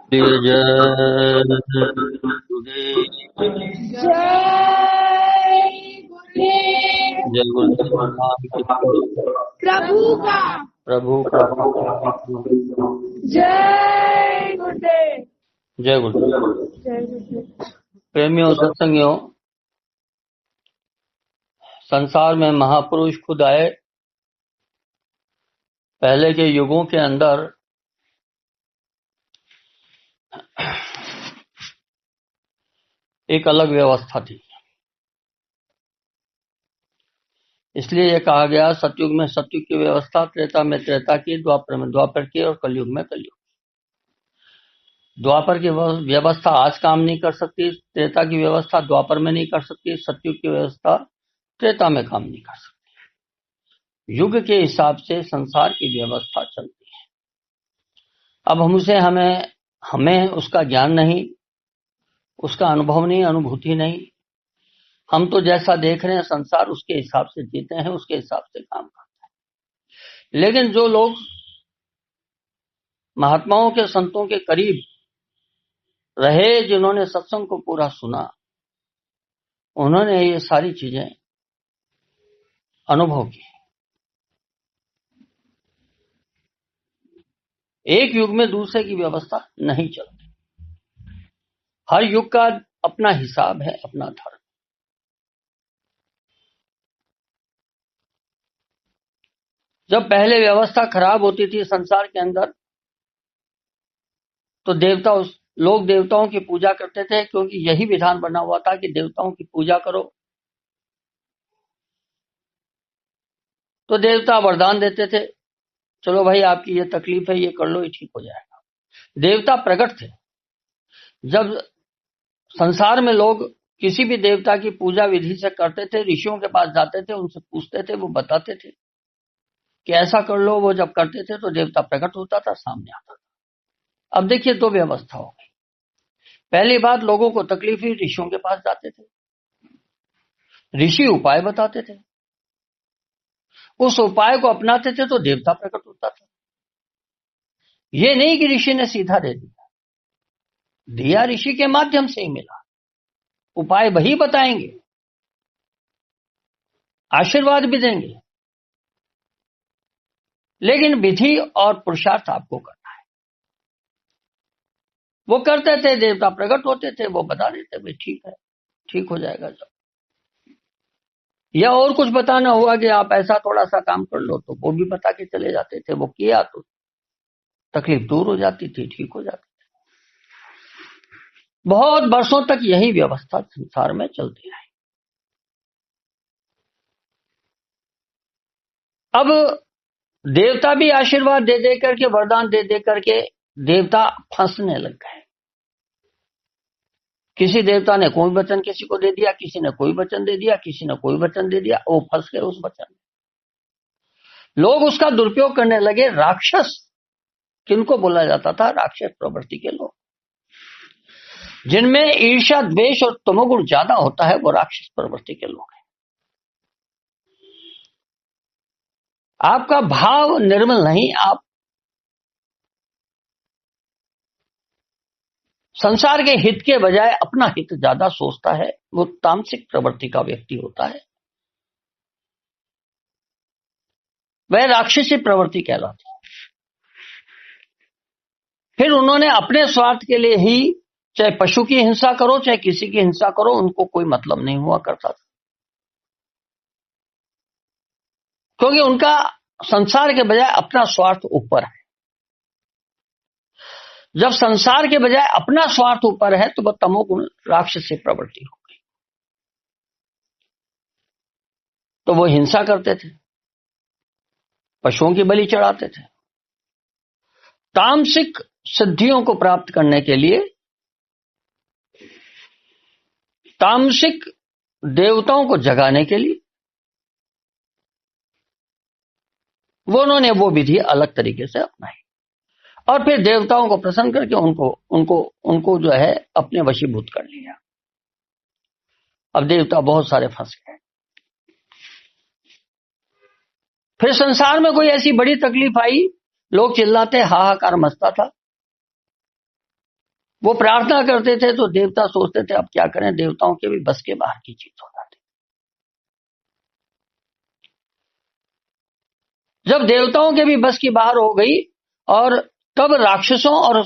जय गुरुदेव। जय गुरुदेव। जय गुरुदेव भगवान की प्रभु का जय गुरुदेव। जय गुरुदेव। जय गुरुदेव। प्रेमियों, सत्संगियों, संसार में महापुरुष खुद आए। पहले के युगों के अंदर एक अलग व्यवस्था थी। इसलिए यह कहा गया, सतयुग में सतयुग की व्यवस्था, त्रेता में त्रेता की, द्वापर में द्वापर की और कलयुग में कलयुग। द्वापर की व्यवस्था आज काम नहीं कर सकती, त्रेता की व्यवस्था द्वापर में नहीं कर सकती, सतयुग की व्यवस्था त्रेता में काम नहीं कर सकती। युग के हिसाब से संसार की व्यवस्था चलती है। अब हमें उसका ज्ञान नहीं, उसका अनुभव नहीं, अनुभूति नहीं। हम तो जैसा देख रहे हैं संसार, उसके हिसाब से जीते हैं, उसके हिसाब से काम करते हैं। लेकिन जो लोग महात्माओं के, संतों के करीब रहे, जिन्होंने सत्संग को पूरा सुना, उन्होंने ये सारी चीजें अनुभव की। एक युग में दूसरे की व्यवस्था नहीं चलती। हर युग का अपना हिसाब है, अपना धर्म। जब पहले व्यवस्था खराब होती थी संसार के अंदर, तो लोग देवताओं की पूजा करते थे, क्योंकि यही विधान बना हुआ था कि देवताओं की पूजा करो। तो देवता वरदान देते थे, चलो भाई आपकी ये तकलीफ है, ये कर लो, ये ठीक हो जाएगा। देवता प्रकट थे। जब संसार में लोग किसी भी देवता की पूजा विधि से करते थे, ऋषियों के पास जाते थे, उनसे पूछते थे, वो बताते थे कि ऐसा कर लो। वो जब करते थे तो देवता प्रकट होता था, सामने आता था। अब देखिए, दो व्यवस्था हो गई। पहली बात, लोगों को तकलीफ हुई, ऋषियों के पास जाते थे, ऋषि उपाय बताते थे, उस उपाय को अपनाते थे तो देवता प्रकट होता था। ये नहीं कि ऋषि ने सीधा दे दिया ऋषि के माध्यम से ही मिला। उपाय वही बताएंगे, आशीर्वाद भी देंगे, लेकिन विधि और पुरुषार्थ आपको करना है। वो करते थे, देवता प्रकट होते थे, वो बता देते भाई ठीक है, ठीक हो जाएगा जब। या और कुछ बताना हुआ कि आप ऐसा थोड़ा सा काम कर लो, तो वो भी बता के चले जाते थे। वो किया तो तकलीफ दूर हो जाती थी, ठीक हो जाती थी। बहुत वर्षों तक यही व्यवस्था संसार में चलती रही। अब देवता भी आशीर्वाद दे दे करके, वरदान दे दे करके देवता फंसने लग गए। किसी देवता ने कोई वचन किसी को दे दिया, किसी ने कोई वचन दे दिया, किसी ने कोई वचन दे दिया, वो फंस गए उस वचन में। लोग उसका दुरुपयोग करने लगे। राक्षस किनको बोला जाता था? राक्षस प्रवृत्ति के लोग, जिनमें ईर्ष्या, द्वेष और तमोगुण ज्यादा होता है, वो राक्षस प्रवृत्ति के लोग हैं। आपका भाव निर्मल नहीं, आप संसार के हित के बजाय अपना हित ज्यादा सोचता है, वो तामसिक प्रवृत्ति का व्यक्ति होता है, वह राक्षसी प्रवृत्ति कहलाती है। फिर उन्होंने अपने स्वार्थ के लिए ही, चाहे पशु की हिंसा करो, चाहे किसी की हिंसा करो, उनको कोई मतलब नहीं हुआ करता था, क्योंकि उनका संसार के बजाय अपना स्वार्थ ऊपर है। जब संसार के बजाय अपना स्वार्थ ऊपर है, तो वह तमोगुण, राक्षसी प्रवृत्ति हो गई। तो वो हिंसा करते थे, पशुओं की बलि चढ़ाते थे। तामसिक सिद्धियों को प्राप्त करने के लिए, तामसिक देवताओं को जगाने के लिए, उन्होंने वो विधि अलग तरीके से अपनाई, और फिर देवताओं को प्रसन्न करके उनको जो है अपने वशीभूत कर लिया। अब देवता बहुत सारे फंस गए। फिर संसार में कोई ऐसी बड़ी तकलीफ आई, लोग चिल्लाते, हाहाकार मचता था। वो प्रार्थना करते थे तो देवता सोचते थे अब क्या करें, देवताओं के भी बस के बाहर की चीज हो जाती। जब देवताओं के भी बस की बाहर हो गई और तब राक्षसों और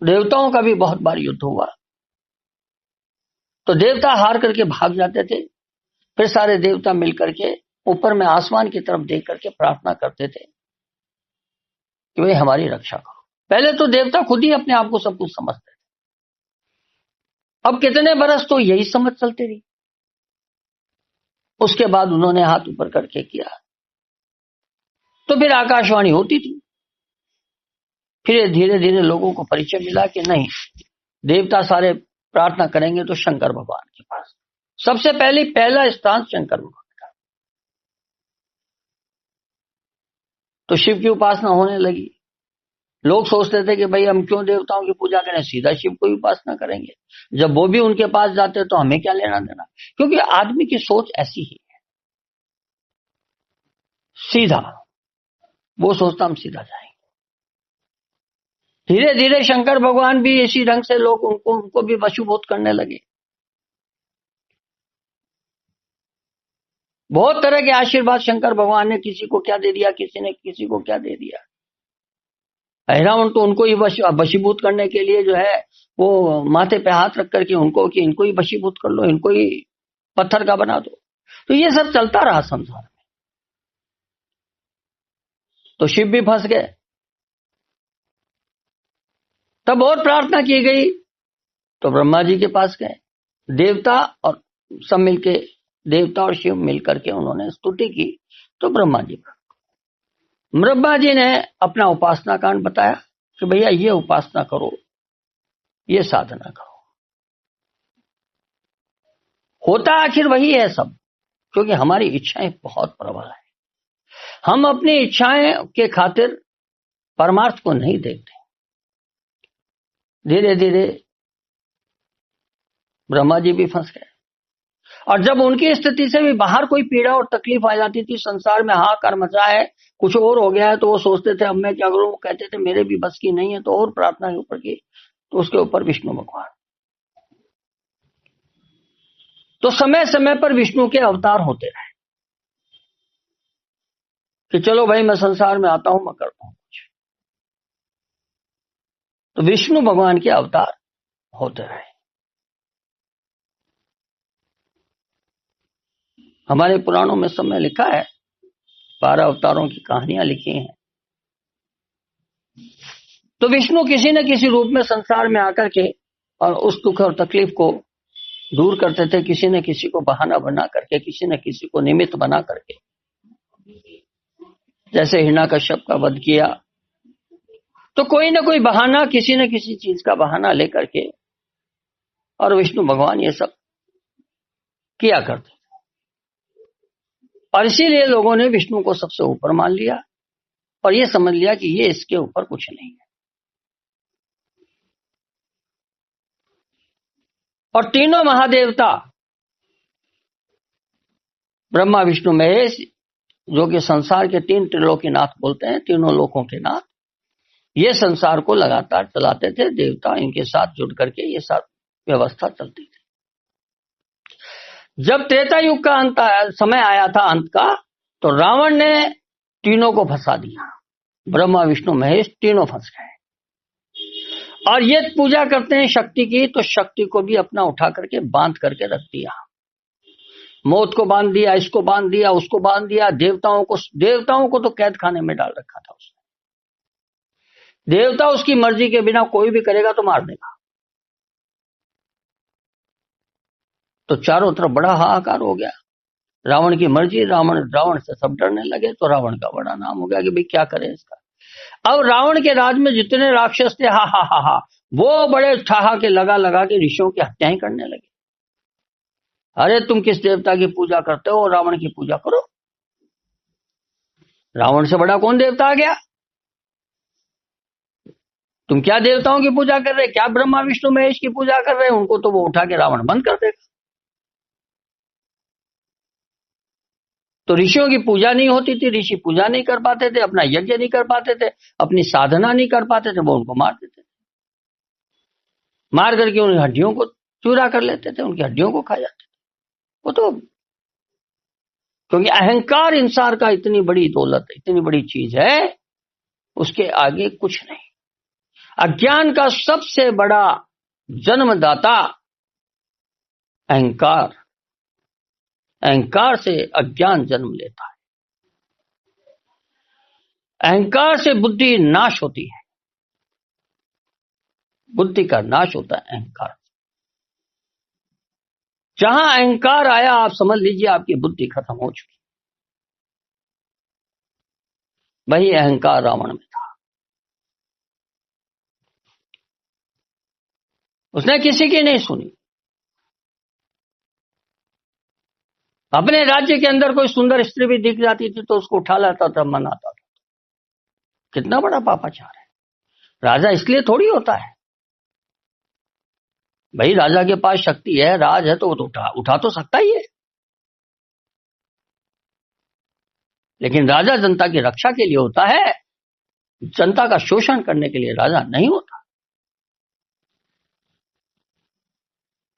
देवताओं का भी बहुत बार युद्ध हुआ, तो देवता हार करके भाग जाते थे। फिर सारे देवता मिलकर के ऊपर में आसमान की तरफ देख करके प्रार्थना करते थे कि भाई हमारी रक्षा करो। पहले तो देवता खुद ही अपने आप को सब कुछ समझते थे, अब कितने बरस तो यही समझ चलती रही। उसके बाद उन्होंने हाथ ऊपर करके किया तो फिर आकाशवाणी होती थी। फिर धीरे धीरे लोगों को परिचय मिला कि नहीं, देवता सारे प्रार्थना करेंगे तो शंकर भगवान के पास। सबसे पहला स्थान शंकर भगवान का। तो शिव की उपासना होने लगी। लोग सोचते थे कि भाई हम क्यों देवताओं की पूजा करें, सीधा शिव को ही उपासना करेंगे। जब वो भी उनके पास जाते तो हमें क्या लेना देना, क्योंकि आदमी की सोच ऐसी ही है, सीधा। वो सोचता हम सीधा जाएंगे। धीरे धीरे शंकर भगवान भी इसी ढंग से लोग उनको भी वशीभूत करने लगे। बहुत तरह के आशीर्वाद शंकर भगवान ने किसी को क्या दे दिया, किसी ने किसी को क्या दे दिया। रावण तो उनको ही वशीभूत करने के लिए जो है वो माथे पे हाथ रख करके उनको कि इनको ही वशीभूत कर लो, इनको ही पत्थर का बना दो। तो ये सब चलता रहा संसार में। तो शिव भी फंस गए। तब और प्रार्थना की गई तो ब्रह्मा जी के पास गए। देवता और सब मिलके, देवता और शिव मिलकर के उन्होंने स्तुति की तो ब्रह्मा जी ने अपना उपासना कांड बताया कि भैया ये उपासना करो, ये साधना करो। होता आखिर वही है सब, क्योंकि हमारी इच्छाएं बहुत प्रबल है। हम अपनी इच्छाएं के खातिर परमार्थ को नहीं देखते। धीरे धीरे ब्रह्मा जी भी फंस गए। और जब उनकी स्थिति से भी बाहर कोई पीड़ा और तकलीफ आ जाती थी, संसार में हाहाकार मचा है, कुछ और हो गया है, तो वो सोचते थे अब मैं क्या करूं। वो कहते थे मेरे भी बस की नहीं है, तो और प्रार्थना के ऊपर की तो उसके ऊपर विष्णु भगवान। तो समय समय पर विष्णु के अवतार होते रहे कि चलो भाई मैं संसार में आता हूं, मैं करता हूं कुछ। तो विष्णु भगवान के अवतार होते रहे। हमारे पुराणों में समय लिखा है, 12 अवतारों की कहानियां लिखी हैं। तो विष्णु किसी न किसी रूप में संसार में आकर के और उस दुख और तकलीफ को दूर करते थे, किसी न किसी को बहाना बना करके, किसी न किसी को निमित्त बना करके। जैसे हिरण्याकश्यप का वध किया तो कोई न कोई बहाना, किसी न किसी चीज का बहाना लेकर के, और विष्णु भगवान ये सब किया करते थे। और इसीलिए लोगों ने विष्णु को सबसे ऊपर मान लिया और ये समझ लिया कि ये इसके ऊपर कुछ नहीं है। और तीनों महादेवता ब्रह्मा विष्णु महेश, जो कि संसार के 3 त्रिलोकीनाथ बोलते हैं, तीनों लोकों के नाथ, ये संसार को लगातार चलाते थे। देवता इनके साथ जुड़ करके ये सब व्यवस्था चलती थी। जब त्रेता युग का अंत समय आया था, अंत का, तो रावण ने तीनों को फंसा दिया। ब्रह्मा विष्णु महेश तीनों फंस गए। और ये पूजा करते हैं शक्ति की, तो शक्ति को भी अपना उठा करके बांध करके रख दिया। मौत को बांध दिया, इसको बांध दिया, उसको बांध दिया। देवताओं को तो कैद खाने में डाल रखा था उसने। देवता उसकी मर्जी के बिना कोई भी करेगा तो मार देगा। तो चारों तरफ बड़ा हाहाकार हो गया। रावण की मर्जी, रावण से सब डरने लगे। तो रावण का बड़ा नाम हो गया कि भाई क्या करें इसका। अब रावण के राज में जितने राक्षस थे, हा हा हा हा, वो बड़े ठहाके लगा के ऋषियों की हत्याएं करने लगे। अरे तुम किस देवता की पूजा करते हो, रावण की पूजा करो। रावण से बड़ा कौन देवता आ गया। तुम क्या देवताओं की पूजा कर रहे, क्या ब्रह्मा विष्णु महेश की पूजा कर रहे। उनको तो वो उठा के रावण बंद कर देगा। तो ऋषियों की पूजा नहीं होती थी, ऋषि पूजा नहीं कर पाते थे, अपना यज्ञ नहीं कर पाते थे, अपनी साधना नहीं कर पाते थे, वो उनको मार देते थे। मार करके उनकी हड्डियों को चूरा कर लेते थे, उनकी हड्डियों को खा जाते थे। वो तो क्योंकि अहंकार इंसान का इतनी बड़ी दौलत है, इतनी बड़ी चीज है, उसके आगे कुछ नहीं। अज्ञान का सबसे बड़ा जन्मदाता अहंकार, अहंकार से अज्ञान जन्म लेता है, अहंकार से बुद्धि नाश होती है, बुद्धि का नाश होता है अहंकार। जहां अहंकार आया आप समझ लीजिए आपकी बुद्धि खत्म हो चुकी। वही अहंकार रावण में था। उसने किसी की नहीं सुनी। अपने राज्य के अंदर कोई सुंदर स्त्री भी दिख जाती थी तो उसको उठा लाता था, मनाता था। कितना बड़ा पापाचार है। राजा इसलिए थोड़ी होता है भाई, राजा के पास शक्ति है, राज है, तो वो तो उठा तो सकता ही है, लेकिन राजा जनता की रक्षा के लिए होता है, जनता का शोषण करने के लिए राजा नहीं होता।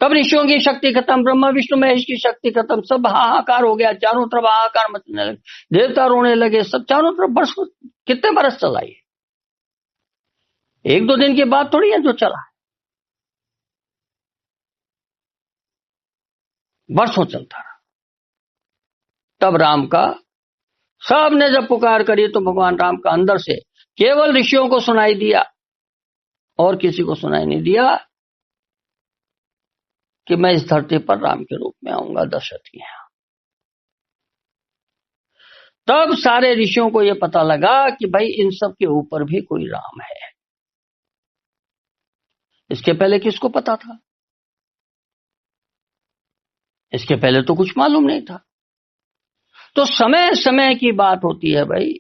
तब ऋषियों की शक्ति खत्म, ब्रह्मा विष्णु महेश की शक्ति खत्म, सब हाहाकार हो गया, चारों तरफ हाहाकार मचने लगे, देवता रोने लगे, सब चारों तरफ। बरस कितने बरस चला ये? एक दो दिन की बात थोड़ी है जो चला, बरसों चलता रहा। तब राम का सबने जब पुकार करी तो भगवान राम का अंदर से केवल ऋषियों को सुनाई दिया और किसी को सुनाई नहीं दिया कि मैं इस धरती पर राम के रूप में आऊंगा दशरथ के यहां। तब सारे ऋषियों को यह पता लगा कि भाई इन सब के ऊपर भी कोई राम है। इसके पहले किसको पता था? इसके पहले तो कुछ मालूम नहीं था। तो समय समय की बात होती है भाई,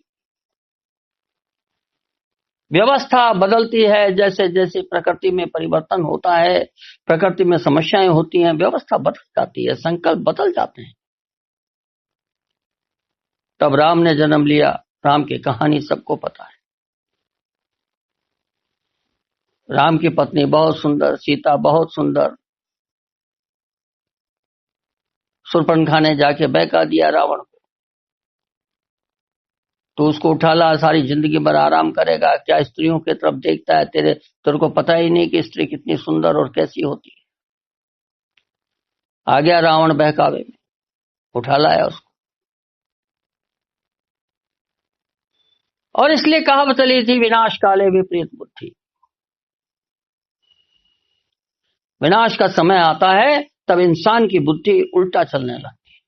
व्यवस्था बदलती है, जैसे जैसे प्रकृति में परिवर्तन होता है, प्रकृति में समस्याएं होती हैं, व्यवस्था बदल जाती है, संकल्प बदल जाते हैं। तब राम ने जन्म लिया। राम की कहानी सबको पता है। राम की पत्नी बहुत सुंदर, सीता बहुत सुंदर। शूर्पणखा ने जाके बहका दिया रावण को, तो उसको उठा ला, सारी जिंदगी भर आराम करेगा, क्या स्त्रियों की तरफ देखता है? तेरे को पता ही नहीं कि स्त्री कितनी सुंदर और कैसी होती है। आ गया रावण बहकावे में, उठा लाया उसको। और इसलिए कहावत चली थी, विनाश काले विपरीत बुद्धि। विनाश का समय आता है तब इंसान की बुद्धि उल्टा चलने लगती है,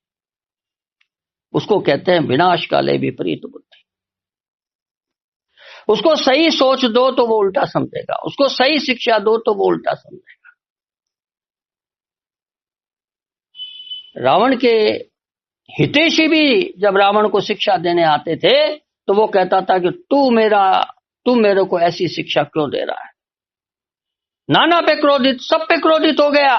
उसको कहते हैं विनाश काले विपरीत बुद्धि। उसको सही सोच दो तो वो उल्टा समझेगा, उसको सही शिक्षा दो तो वो उल्टा समझेगा। रावण के हितैषी भी जब रावण को शिक्षा देने आते थे तो वो कहता था कि तू मेरे को ऐसी शिक्षा क्यों दे रहा है? नाना पे क्रोधित, सब पे क्रोधित हो गया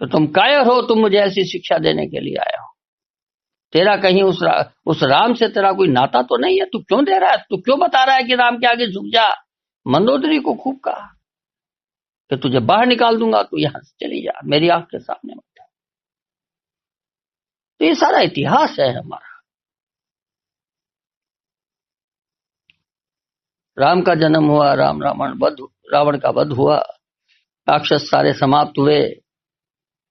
कि तुम कायर हो, तुम मुझे ऐसी शिक्षा देने के लिए आए हो। तेरा कहीं उस राम से तेरा कोई नाता तो नहीं है, तू क्यों दे रहा है? तू क्यों बता रहा है कि राम के आगे झुक जा? मंदोदरी को खूब कहा कि तुझे बाहर निकाल दूंगा, तू यहां से चली जा, मेरी आंख के सामने मत। तो ये सारा इतिहास है हमारा। राम का जन्म हुआ, रावण का वध हुआ, राक्षस सारे समाप्त हुए,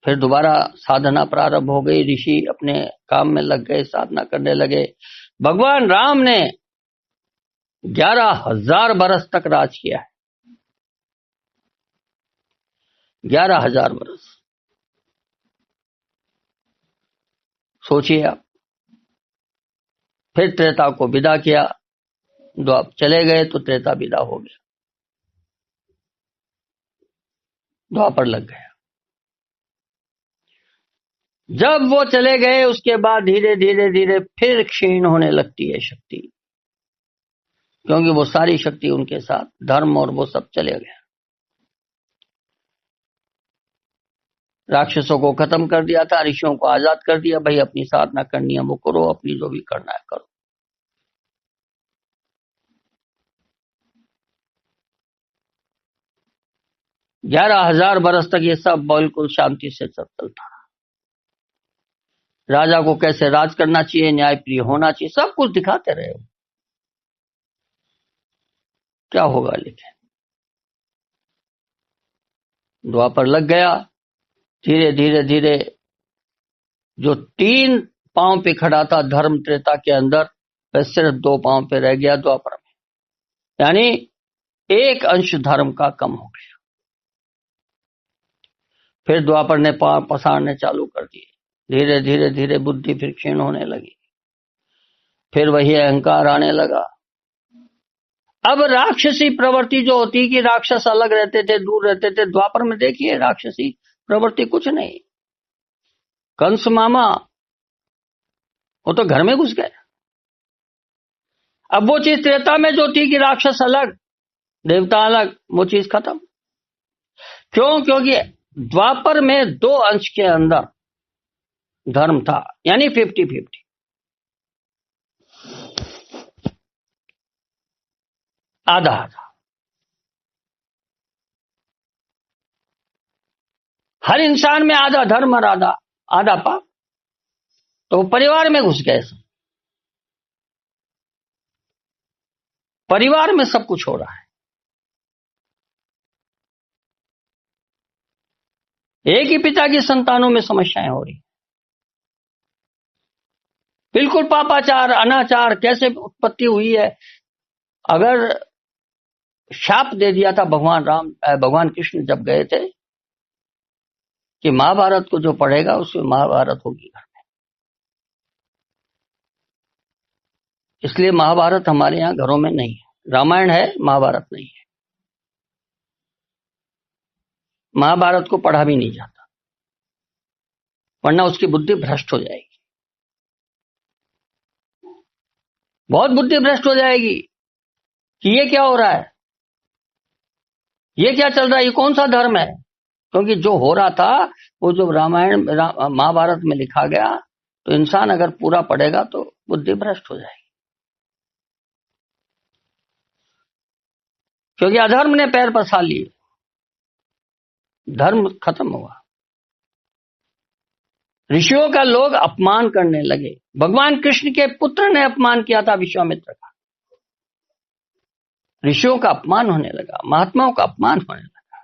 फिर दोबारा साधना प्रारंभ हो गई, ऋषि अपने काम में लग गए, साधना करने लगे। भगवान राम ने 11,000 बरस तक राज किया है। 11,000 बरस, सोचिए आप। फिर त्रेता को विदा किया, द्वापर चले गए तो त्रेता विदा हो गया, द्वापर लग गया। जब वो चले गए उसके बाद धीरे धीरे धीरे फिर क्षीण होने लगती है शक्ति, क्योंकि वो सारी शक्ति उनके साथ, धर्म और वो सब चले गए। राक्षसों को खत्म कर दिया था, ऋषियों को आजाद कर दिया, भाई अपनी साधना करनी है वो करो, अपनी जो भी करना है करो। 11,000 बरस तक ये सब बिल्कुल शांति से चलता रहा। राजा को कैसे राज करना चाहिए, न्यायप्रिय होना चाहिए, सब कुछ दिखाते रहे। क्या होगा, लेकिन द्वापर लग गया। धीरे धीरे धीरे जो 3 पांव पे खड़ा था धर्म त्रेता के अंदर, वह सिर्फ 2 पांव पे रह गया द्वापर में, यानी एक अंश धर्म का कम हो गया। फिर द्वापर ने पांव पसारने चालू कर दिए। धीरे धीरे धीरे बुद्धि फिर क्षीण होने लगी। फिर वही अहंकार आने लगा। अब राक्षसी प्रवृत्ति जो होती कि राक्षस अलग रहते थे, दूर रहते थे, द्वापर में देखिए राक्षसी प्रवृत्ति कुछ नहीं। कंस मामा वो तो घर में घुस गए। अब वो चीज त्रेता में जो थी कि राक्षस अलग देवता अलग, वो चीज खत्म। क्यों? क्योंकि द्वापर में 2 अंश के अंदर धर्म था, यानी 50-50। आधा आधा। हर इंसान में आधा धर्म और आधा आधा पाप। तो परिवार में घुस गए सब। परिवार में सब कुछ हो रहा है। एक ही पिता की संतानों में समस्याएं हो रही। बिल्कुल पापाचार, अनाचार कैसे उत्पत्ति हुई है। अगर शाप दे दिया था भगवान कृष्ण जब गए थे कि महाभारत को जो पढ़ेगा उसमें महाभारत होगी घर में। इसलिए महाभारत हमारे यहां घरों में नहीं है। रामायण है, महाभारत नहीं है। महाभारत को पढ़ा भी नहीं जाता, वरना उसकी बुद्धि भ्रष्ट हो जाएगी। बहुत बुद्धि भ्रष्ट हो जाएगी कि ये क्या हो रहा है, ये क्या चल रहा है, ये कौन सा धर्म है। क्योंकि जो हो रहा था वो जो रामायण महाभारत में लिखा गया, तो इंसान अगर पूरा पढ़ेगा तो बुद्धि भ्रष्ट हो जाएगी। क्योंकि अधर्म ने पैर पसार लिए, धर्म खत्म हुआ। ऋषियों का लोग अपमान करने लगे। भगवान कृष्ण के पुत्र ने अपमान किया था विश्वामित्र का। ऋषियों का अपमान होने लगा, महात्माओं का अपमान होने लगा।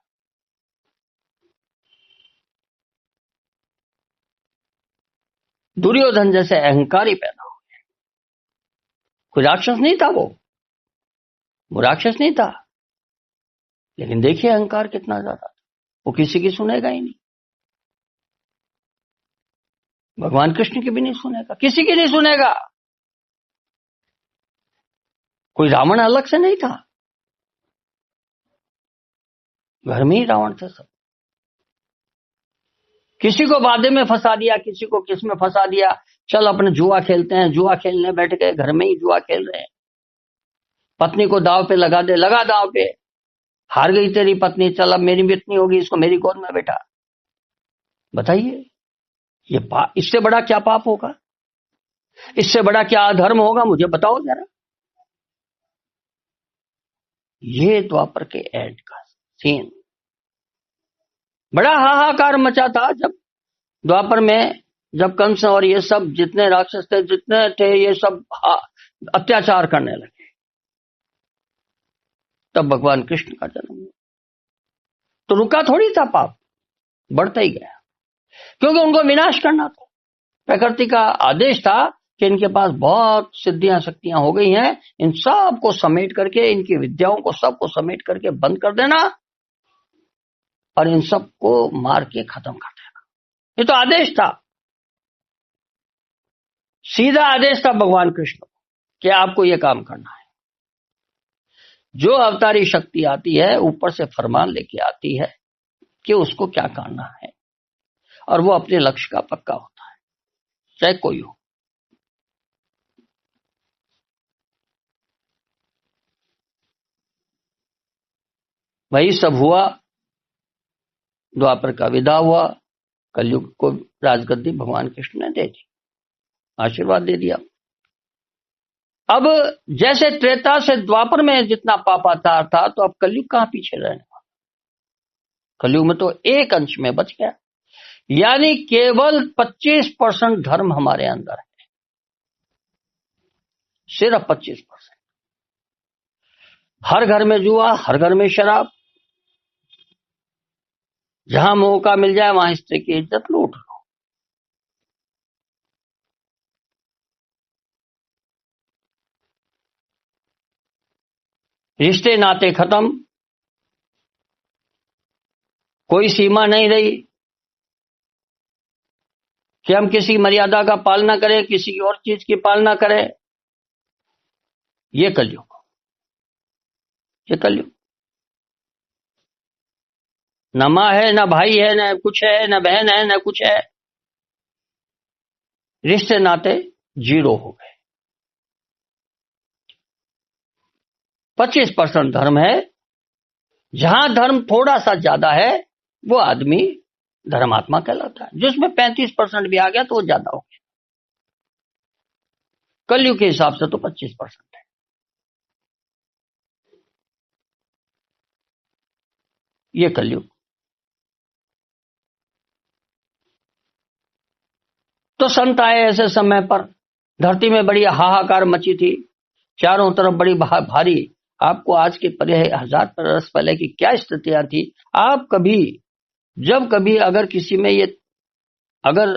दुर्योधन जैसे अहंकारी पैदा हो गए। कोई राक्षस नहीं था वो राक्षस नहीं था, लेकिन देखिए अहंकार कितना ज्यादा था। वो किसी की सुनेगा ही नहीं। भगवान कृष्ण की भी नहीं सुनेगा, किसी की नहीं सुनेगा। कोई रावण अलग से नहीं था, घर में ही रावण थे सब। किसी को वादे में फंसा दिया, किसी को किस में फंसा दिया। चल अपने जुआ खेलते हैं, जुआ खेलने बैठ गए, घर में ही जुआ खेल रहे हैं। पत्नी को दाव पे लगा दे, लगा दाव पे, हार गई तेरी पत्नी, चल अब मेरी पत्नी होगी, इसको मेरी गोद में बैठा। बताइए ये इससे बड़ा क्या पाप होगा, इससे बड़ा क्या अधर्म होगा, मुझे बताओ जरा। ये द्वापर के एंड का सीन। बड़ा हाहाकार मचा था जब द्वापर में, जब कंस और ये सब जितने राक्षस थे, जितने थे, ये सब अत्याचार करने लगे। तब भगवान कृष्ण का जन्म हुआ। तो रुका थोड़ी था पाप, बढ़ता ही गया, क्योंकि उनको विनाश करना था। प्रकृति का आदेश था कि इनके पास बहुत सिद्धियां शक्तियां हो गई हैं, इन सब को समेट करके, इनकी विद्याओं को सबको समेट करके बंद कर देना और इन सबको मार के खत्म कर देना। ये तो आदेश था, सीधा आदेश था भगवान कृष्ण कि आपको ये काम करना है। जो अवतारी शक्ति आती है ऊपर से फरमान लेके आती है कि उसको क्या करना है, और वो अपने लक्ष्य का पक्का होता है, चाहे कोई हो। वही सब हुआ। द्वापर का विदा हुआ, कलयुग को राजगद्दी भगवान कृष्ण ने दे दी, आशीर्वाद दे दिया। अब जैसे त्रेता से द्वापर में जितना पापाचार था, तो अब कलयुग कहां पीछे रहने वाला। कलयुग में तो 1 अंश में बच गया, यानी केवल 25% धर्म हमारे अंदर है, सिर्फ 25%। हर घर में जुआ, हर घर में शराब, जहां मौका मिल जाए वहां स्त्री की इज्जत लूट लो। रिश्ते नाते खत्म, कोई सीमा नहीं रही कि हम किसी मर्यादा का पालना करें, किसी और चीज की पालना करें। ये कलयुग, ये कलयुग। न मां है, न भाई है, न कुछ है, न बहन है, न कुछ है। रिश्ते नाते जीरो हो गए। 25% धर्म है। जहां धर्म थोड़ा सा ज्यादा है वो आदमी धर्मात्मा कहलाता है। जिसमें 35% भी आ गया तो वो ज्यादा हो गया। कलयुग के हिसाब से तो 25% है। ये कलयुग। तो संत आए ऐसे समय पर, धरती में बड़ी हाहाकार मची थी, चारों तरफ बड़ी भारी। आपको आज के 1000 वर्ष पहले की क्या स्थितियां थी? आप कभी, जब कभी अगर किसी में ये, अगर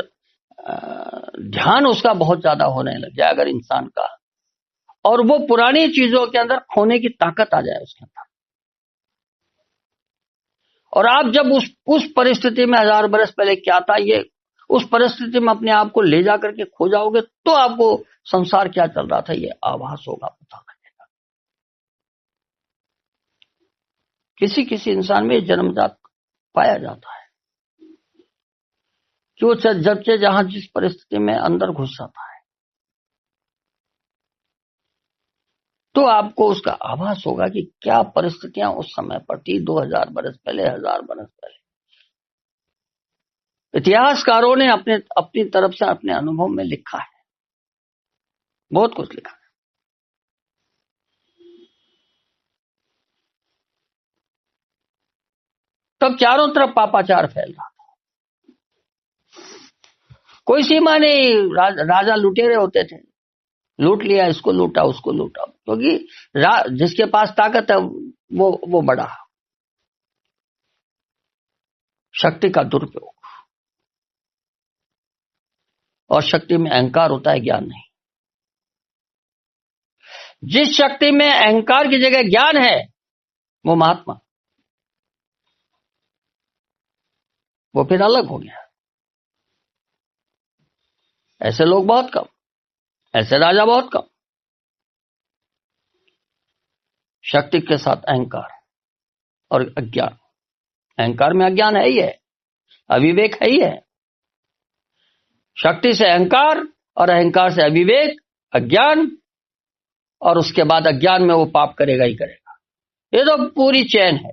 ध्यान उसका बहुत ज्यादा होने लग जाए अगर इंसान का, और वो पुरानी चीजों के अंदर खोने की ताकत आ जाए उसके अंदर, और आप जब उस परिस्थिति में 1000 वर्ष पहले क्या था, ये उस परिस्थिति में अपने आप को ले जाकर के खो जाओगे, तो आपको संसार क्या चल रहा था ये आभास होगा, पता लगेगा। किसी किसी इंसान में जन्मजात पाया जाता है कि वो जब से जहां जिस परिस्थिति में अंदर घुस जाता है, तो आपको उसका आभास होगा कि क्या परिस्थितियां उस समय पर थी, 2000 वर्ष पहले, 1000 वर्ष पहले। इतिहासकारों ने अपनी तरफ से अपने अनुभव में लिखा है, बहुत कुछ लिखा है। तब चारों तरफ पापाचार फैल रहा था, कोई सीमा नहीं। राजा लुटेरे होते थे, लूट लिया, इसको लूटा, उसको लूटा, क्योंकि जिसके पास ताकत है वो बड़ा। शक्ति का दुरुपयोग, और शक्ति में अहंकार होता है, ज्ञान नहीं। जिस शक्ति में अहंकार की जगह ज्ञान है वो महात्मा, वो फिर अलग हो गया। ऐसे लोग बहुत कम, ऐसे राजा बहुत कम। शक्ति के साथ अहंकार और अज्ञान। अहंकार में अज्ञान है ही है, अविवेक है ही है। शक्ति से अहंकार, और अहंकार से अविवेक, अज्ञान, और उसके बाद अज्ञान में वो पाप करेगा ही करेगा। ये तो पूरी चेन है।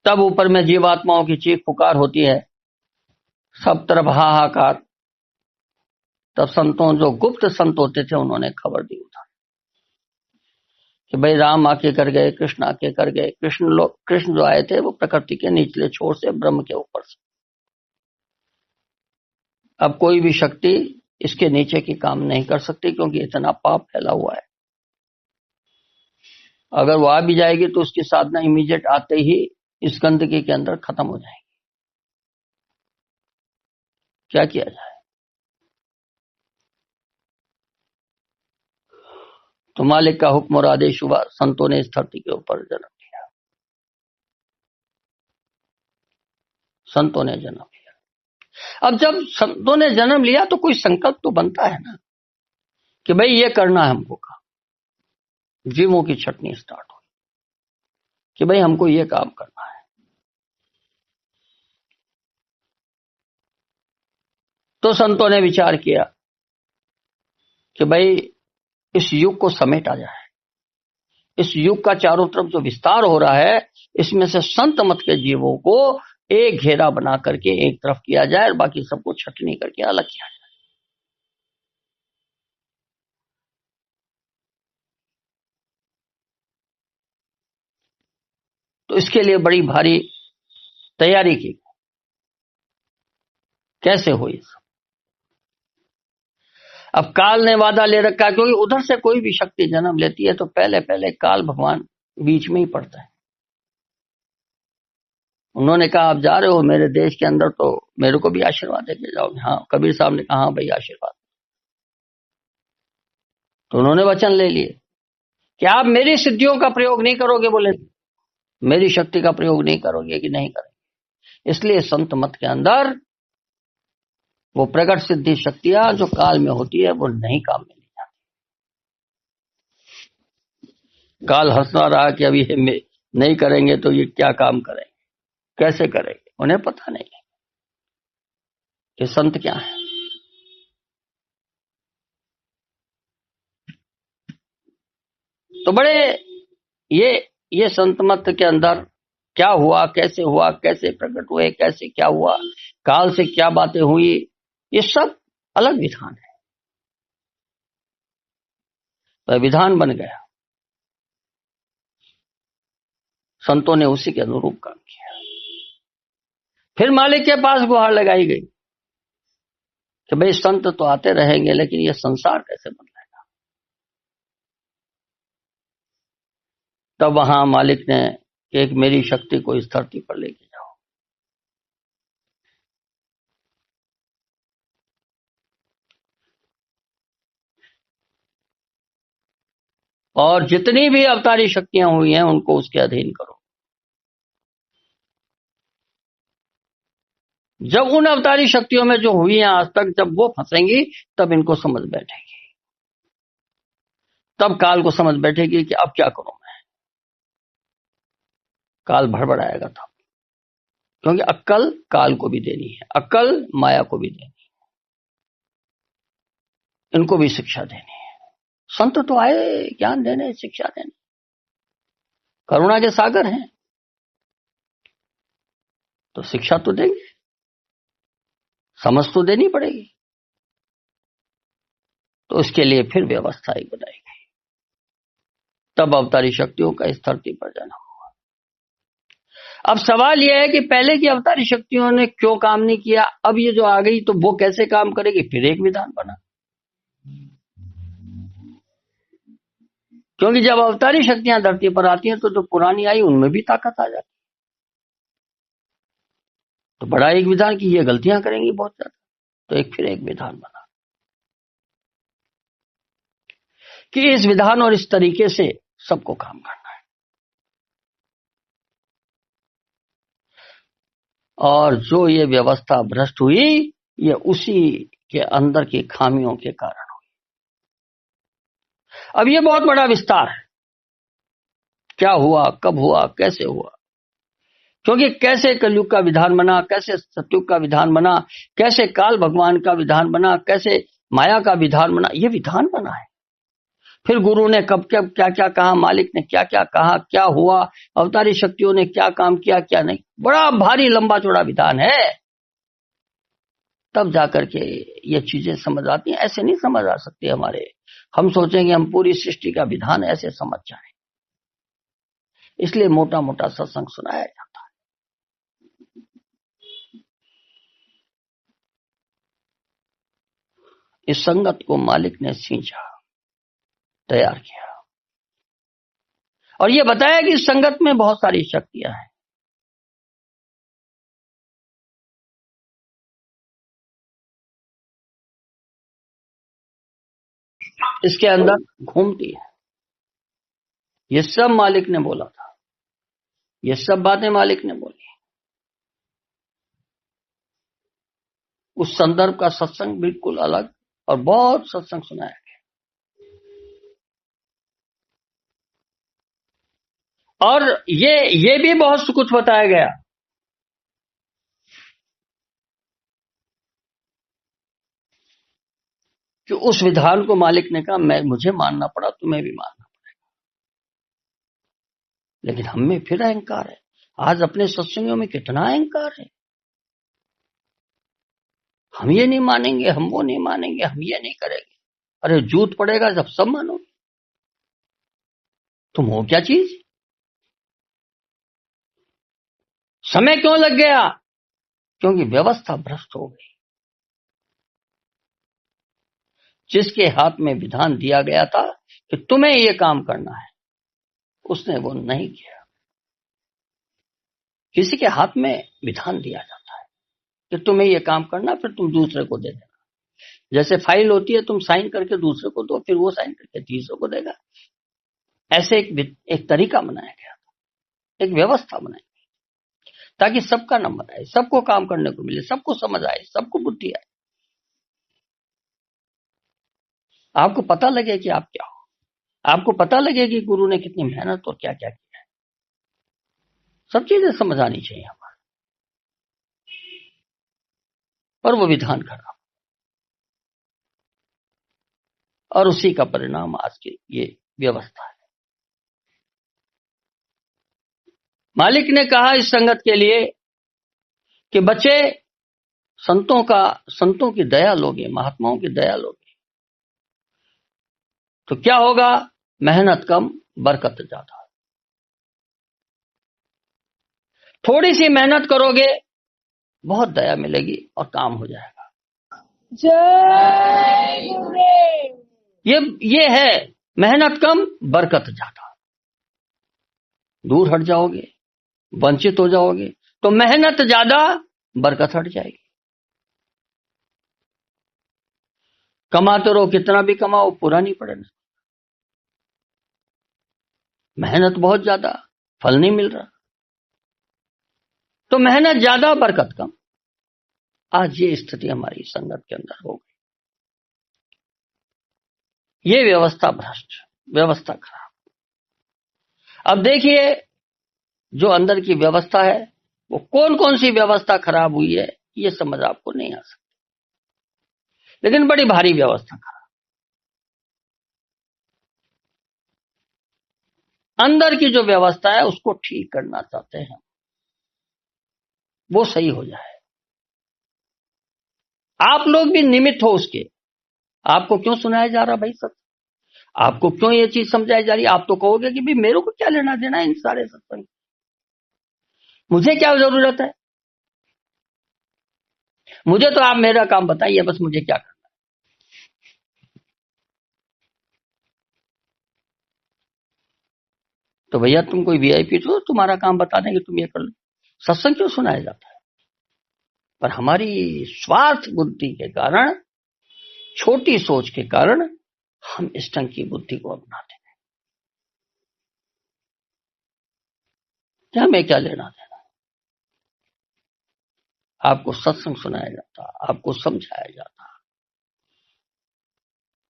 तब ऊपर में जीवात्माओं की चीख पुकार होती है, सब तरफ हाहाकार। तब संतों, जो गुप्त संत होते थे, उन्होंने खबर दी उधर कि भाई राम आके कर गए, कृष्ण आके कर गए। कृष्ण जो आए थे वो प्रकृति के निचले छोर से, ब्रह्म के ऊपर से। अब कोई भी शक्ति इसके नीचे की काम नहीं कर सकती, क्योंकि इतना पाप फैला हुआ है। अगर वो आ भी जाएगी तो उसकी साधना इमीडिएट आते ही इस गंदगी के अंदर खत्म हो जाएगी। क्या किया जाए? तो मालिक का हुक्म और आदेश हुआ, संतों ने इस धरती के ऊपर जन्म लिया। संतों ने जन्म लिया। अब जब संतों ने जन्म लिया तो कोई संकल्प तो बनता है ना कि भाई ये करना है हमको। का जीवों की छटनी स्टार्ट हुई कि भाई हमको ये काम करना है। तो संतों ने विचार किया कि भाई इस युग को समेटा जाए। इस युग का चारों तरफ जो विस्तार हो रहा है, इसमें से संत मत के जीवों को एक घेरा बना करके एक तरफ किया जाए और बाकी सबको छटनी करके अलग किया जाए। तो इसके लिए बड़ी भारी तैयारी की। कैसे हुई? अब काल ने वादा ले रखा है, क्योंकि उधर से कोई भी शक्ति जन्म लेती है तो पहले पहले काल भगवान बीच में ही पड़ता है। उन्होंने कहा आप जा रहे हो मेरे देश के अंदर तो मेरे को भी आशीर्वाद देके जाओगे। हाँ, कबीर साहब ने कहा हाँ भाई आशीर्वाद। तो उन्होंने वचन ले लिए कि आप मेरी सिद्धियों का प्रयोग नहीं करोगे, बोले मेरी शक्ति का प्रयोग नहीं करोगे कि नहीं करेंगे। इसलिए संत मत के अंदर वो प्रकट सिद्धि शक्तियां जो काल में होती है वो नहीं काम में ली जाती। काल हंसना रहा कि अभी ये नहीं करेंगे तो ये क्या काम करेंगे, कैसे करेंगे, उन्हें पता नहीं है कि संत क्या है। तो बड़े ये संत मत के अंदर क्या हुआ, कैसे प्रकट हुए, कैसे क्या हुआ, काल से क्या बातें हुई, ये सब अलग विधान है। तो विधान बन गया, संतों ने उसी के अनुरूप काम किया। फिर मालिक के पास गुहार लगाई गई कि भाई संत तो आते रहेंगे लेकिन ये संसार कैसे बदलेगा। तब वहां मालिक ने एक मेरी शक्ति को इस धरती पर लेके जाओ। और जितनी भी अवतारी शक्तियां हुई हैं उनको उसके अधीन करो। जब उन अवतारी शक्तियों में जो हुई हैं आज तक, जब वो फंसेंगी तब इनको समझ बैठेगी, तब काल को समझ बैठेगी कि अब क्या करूं मैं। काल भड़बड़ाएगा तब, क्योंकि अक्ल काल को भी देनी है, अक्ल माया को भी देनी है, इनको भी शिक्षा देनी है। संत तो आए ज्ञान देने, शिक्षा देने, करुणा के सागर हैं, तो शिक्षा तो देंगे, समझ तो देनी पड़ेगी। तो उसके लिए फिर व्यवस्था ही बनाई गई, तब अवतारी शक्तियों का इस धरती पर जन्म हुआ। अब सवाल यह है कि पहले की अवतारी शक्तियों ने क्यों काम नहीं किया, अब ये जो आ गई तो वो कैसे काम करेगी। फिर एक विधान बना, क्योंकि जब अवतारी शक्तियां धरती पर आती हैं तो जो पुरानी आई उनमें भी ताकत आ जाती। तो बड़ा एक विधान की ये गलतियां करेंगी बहुत ज्यादा, तो फिर एक विधान बना कि इस विधान और इस तरीके से सबको काम करना है। और जो ये व्यवस्था भ्रष्ट हुई ये उसी के अंदर की खामियों के कारण हुई। अब ये बहुत बड़ा विस्तार है, क्या हुआ, कब हुआ, कैसे हुआ। क्योंकि कैसे कलयुग का विधान बना, कैसे सतयुग का विधान बना, कैसे काल भगवान का विधान बना, कैसे माया का विधान बना, ये विधान बना है। फिर गुरु ने कब कब क्या क्या कहा, मालिक ने क्या क्या कहा, क्या हुआ, अवतारी शक्तियों ने क्या काम किया, क्या नहीं, बड़ा भारी लंबा चौड़ा विधान है। तब जाकर के ये चीजें समझ आती हैं, ऐसे नहीं समझ आ सकती हमारे। हम सोचेंगे हम पूरी सृष्टि का विधान ऐसे समझ जाएं, इसलिए मोटा मोटा सत्संग सुनाया जाता है। इस संगत को मालिक ने सींचा, तैयार किया और ये बताया कि इस संगत में बहुत सारी शक्तियां हैं। इसके अंदर घूमती है। ये सब मालिक ने बोला था, ये सब बातें मालिक ने बोली। उस संदर्भ का सत्संग बिल्कुल अलग और बहुत सत्संग सुनाया गया। और ये भी बहुत कुछ बताया गया कि उस विधान को मालिक ने कहा मुझे मानना पड़ा, तुम्हें भी मानना पड़ेगा। लेकिन हम में फिर अहंकार है। आज अपने सत्संगों में कितना अहंकार है। हम ये नहीं मानेंगे, हम वो नहीं मानेंगे, हम ये नहीं करेंगे। अरे जूत पड़ेगा जब सब मानोगे, तुम हो क्या चीज। समय क्यों लग गया? क्योंकि व्यवस्था भ्रष्ट हो गई। जिसके हाथ में विधान दिया गया था कि तुम्हें ये काम करना है, उसने वो नहीं किया। किसी के हाथ में विधान दिया जाता है कि तुम्हें ये काम करना, फिर तुम दूसरे को दे देना। जैसे फाइल होती है, तुम साइन करके दूसरे को दो, फिर वो साइन करके तीसरे को देगा। ऐसे एक तरीका बनाया गया, एक व्यवस्था बनाई ताकि सबका नंबर आए, सबको काम करने को मिले, सबको समझ आए, सबको बुद्धि आए, आपको पता लगे कि आप क्या हो, आपको पता लगे कि गुरु ने कितनी मेहनत और क्या क्या किया है। सब चीजें समझ आनी चाहिए हमारे, और वो विधान खराब, और उसी का परिणाम आज की ये व्यवस्था है। मालिक ने कहा इस संगत के लिए कि बच्चे, संतों की दया लोगे, महात्माओं की दया लोगे तो क्या होगा? मेहनत कम, बरकत ज्यादा। थोड़ी सी मेहनत करोगे, बहुत दया मिलेगी और काम हो जाएगा। जय गुरुदेव। ये है मेहनत कम, बरकत ज्यादा। दूर हट जाओगे, वंचित हो जाओगे, तो मेहनत ज्यादा, बरकत हट जाएगी। कमाते रहो, कितना भी कमाओ पूरा नहीं पड़ेगा। मेहनत बहुत ज्यादा, फल नहीं मिल रहा, तो मेहनत ज्यादा, बरकत कम। आज ये स्थिति हमारी संगत के अंदर हो गई। ये व्यवस्था भ्रष्ट, व्यवस्था खराब। अब देखिए, जो अंदर की व्यवस्था है, वो कौन कौन सी व्यवस्था खराब हुई है, ये समझ आपको नहीं आ सकती, लेकिन बड़ी भारी व्यवस्था खराब। अंदर की जो व्यवस्था है उसको ठीक करना चाहते हैं, वो सही हो जाए। आप लोग भी निमित्त हो उसके। आपको क्यों सुनाया जा रहा भाई सत्य? आपको क्यों ये चीज समझाई जा रही? आप तो कहोगे कि भाई मेरे को क्या लेना देना इन सारे सत्संग, मुझे क्या जरूरत है, मुझे तो आप मेरा काम बताइए, बस मुझे क्या करना। तो भैया तुम कोई वीआईपी तो तुम्हारा काम बता देंगे, तुम ये कर लो। सत्संग क्यों सुनाया जाता है? पर हमारी स्वार्थ बुद्धि के कारण, छोटी सोच के कारण, हम इस ढंग की बुद्धि को अपनाते हैं। क्या हमें क्या लेना देना? आपको सत्संग सुनाया जाता, आपको समझाया जाता।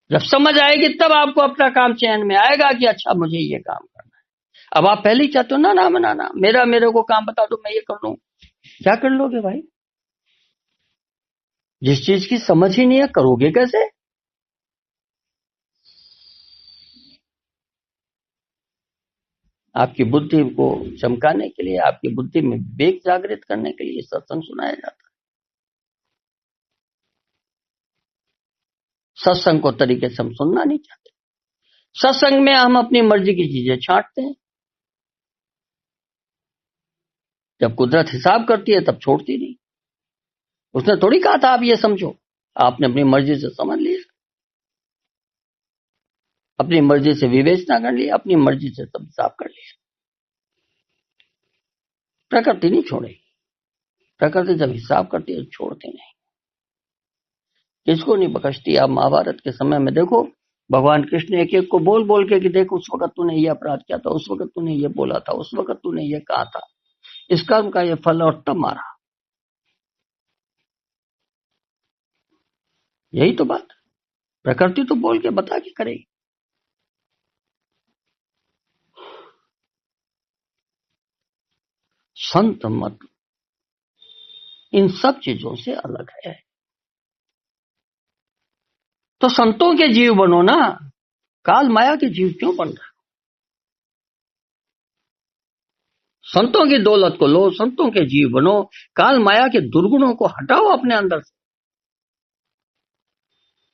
जब समझ आएगी तब आपको अपना काम चयन में आएगा कि अच्छा मुझे ये काम करना है। अब आप पहले ही चाहते हो ना, ना मेरे को काम बता दो, मैं ये कर लूं। क्या कर लोगे भाई? जिस चीज की समझ ही नहीं है, करोगे कैसे? आपकी बुद्धि को चमकाने के लिए, आपकी बुद्धि में विवेक जागृत करने के लिए सत्संग सुनाया जाता है। सत्संग को तरीके से हम सुनना नहीं चाहते। सत्संग में हम अपनी मर्जी की चीजें छांटते हैं। जब कुदरत हिसाब करती है तब छोड़ती नहीं। उसने थोड़ी कहा था आप ये समझो, आपने अपनी मर्जी से समझ लिया, अपनी मर्जी से विवेचना कर लिया, अपनी मर्जी से सब हिसाब कर लिया। प्रकृति नहीं छोड़ेगी। प्रकृति जब हिसाब करती है छोड़ती नहीं, किसको नहीं बख्शती। आप महाभारत के समय में देखो, भगवान कृष्ण एक एक को बोल बोल के कि देख उस वक्त तूने ये अपराध किया था, उस वक्त तूने ये बोला था, उस वक्त तूने ये कहा था, इस कर्म का ये फल, और तब मारा। यही तो बात, प्रकृति तो बोल के बता के करेगी। संत मत इन सब चीजों से अलग है। तो संतों के जीव बनो ना, काल माया के जीव क्यों बन रहे? संतों की दौलत को लो, संतों के जीव बनो, काल माया के दुर्गुणों को हटाओ अपने अंदर से।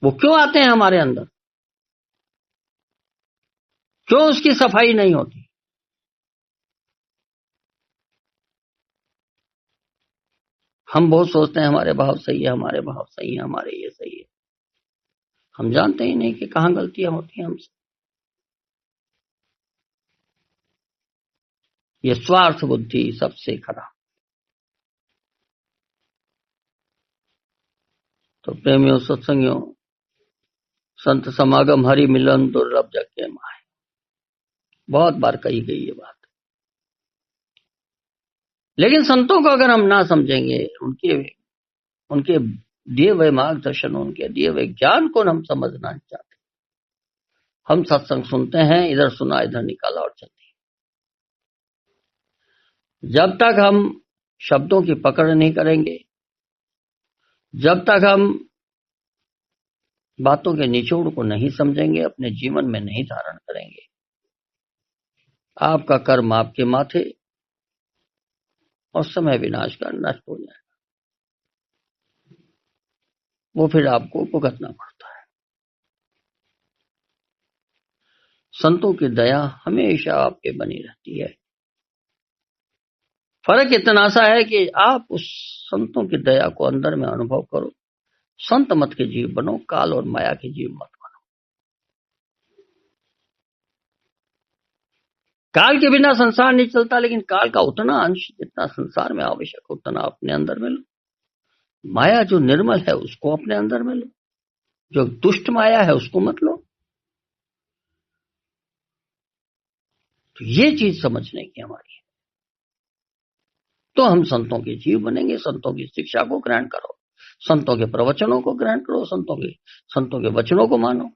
वो क्यों आते हैं हमारे अंदर? क्यों उसकी सफाई नहीं होती? हम बहुत सोचते हैं हमारे भाव सही है, हमारे भाव सही है, हमारे ये सही है। हम जानते ही नहीं कि कहाँ गलतियां होती हैं हमसे। ये स्वार्थ बुद्धि सबसे खराब। तो प्रेमियों, सत्संगियों, संत समागम हरि मिलन दुर्लभ जग के माहे, बहुत बार कही गई ये बात। लेकिन संतों को अगर हम ना समझेंगे, उनके दिए हुए मार्गदर्शन, उनके दिए हुए ज्ञान को हम समझना चाहते, हम सत्संग सुनते हैं, इधर सुना इधर निकाला और चलते। जब तक हम शब्दों की पकड़ नहीं करेंगे, जब तक हम बातों के निचोड़ को नहीं समझेंगे, अपने जीवन में नहीं धारण करेंगे, आपका कर्म आपके माथे और समय विनाश का नष्ट हो जाएगा। वो फिर आपको भुगतना पड़ता है। संतों की दया हमेशा आपके बनी रहती है। फर्क इतना सा है कि आप उस संतों की दया को अंदर में अनुभव करो। संत मत के जीव बनो, काल और माया के जीव मत बनो। काल के बिना संसार नहीं चलता, लेकिन काल का उतना अंश जितना संसार में आवश्यक उतना अपने अंदर में लो। माया जो निर्मल है उसको अपने अंदर में लो, जो दुष्ट माया है उसको मत लो। तो ये चीज समझने की हमारी है, तो हम संतों के जीव बनेंगे। संतों की शिक्षा को ग्रहण करो, संतों के प्रवचनों को ग्रहण करो, संतों के वचनों को मानो।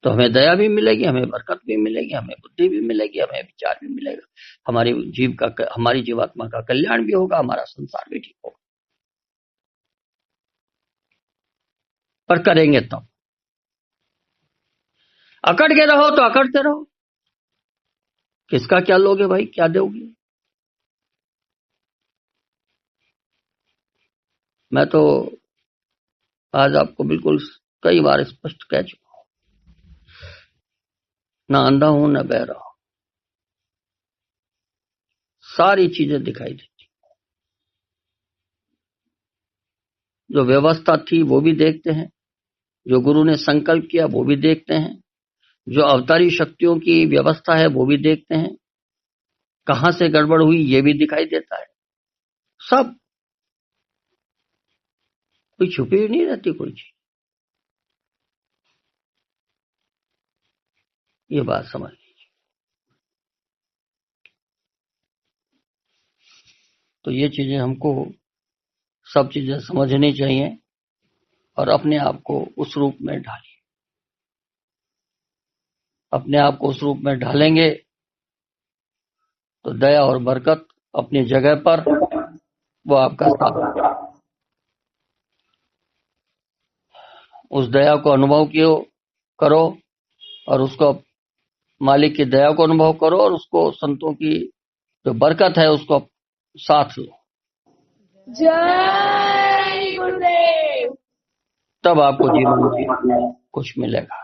तो हमें दया भी मिलेगी, हमें बरकत भी मिलेगी, हमें बुद्धि भी मिलेगी, हमें विचार भी मिलेगा, हमारी जीवात्मा का कल्याण भी होगा, हमारा संसार भी ठीक होगा। पर करेंगे तब। अकड़ के रहो तो अकड़ते रहो, किसका क्या लोगे भाई, क्या दोगे। मैं तो आज आपको बिल्कुल कई बार स्पष्ट कह चुका हूं, ना अंधा हूं ना बहरा हूं, सारी चीजें दिखाई देती। जो व्यवस्था थी वो भी देखते हैं, जो गुरु ने संकल्प किया वो भी देखते हैं, जो अवतारी शक्तियों की व्यवस्था है वो भी देखते हैं, कहां से गड़बड़ हुई ये भी दिखाई देता है। सब, कोई छुपी नहीं रहती कोई चीज। ये बात समझ लीजिए। तो ये चीजें हमको सब चीजें समझनी चाहिए और अपने आप को उस रूप में ढालिए। अपने आप को उस रूप में ढालेंगे तो दया और बरकत अपनी जगह पर वो आपका साथ। उस दया को अनुभव करो और उसको मालिक की दया को अनुभव करो और उसको संतों की जो बरकत है उसको साथ लो। जय गुरुदेव। तब आपको जीवन में कुछ मिलेगा।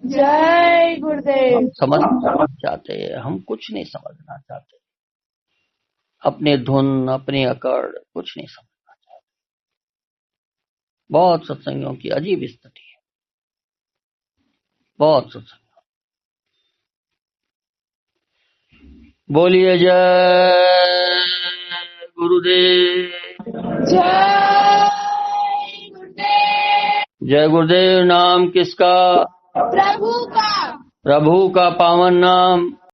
जय गुरुदेव। हम समझना चाहते हैं, हम कुछ नहीं समझना चाहते, अपने धुन अपनी अकड़ कुछ नहीं समझना चाहते। बहुत सत्संगियों की अजीब स्थिति है, बहुत सत्संग। बोलिए जय गुरुदेव। जय गुरुदेव। जय गुरुदेव। नाम किसका? प्रभु का। प्रभु का पावन नाम।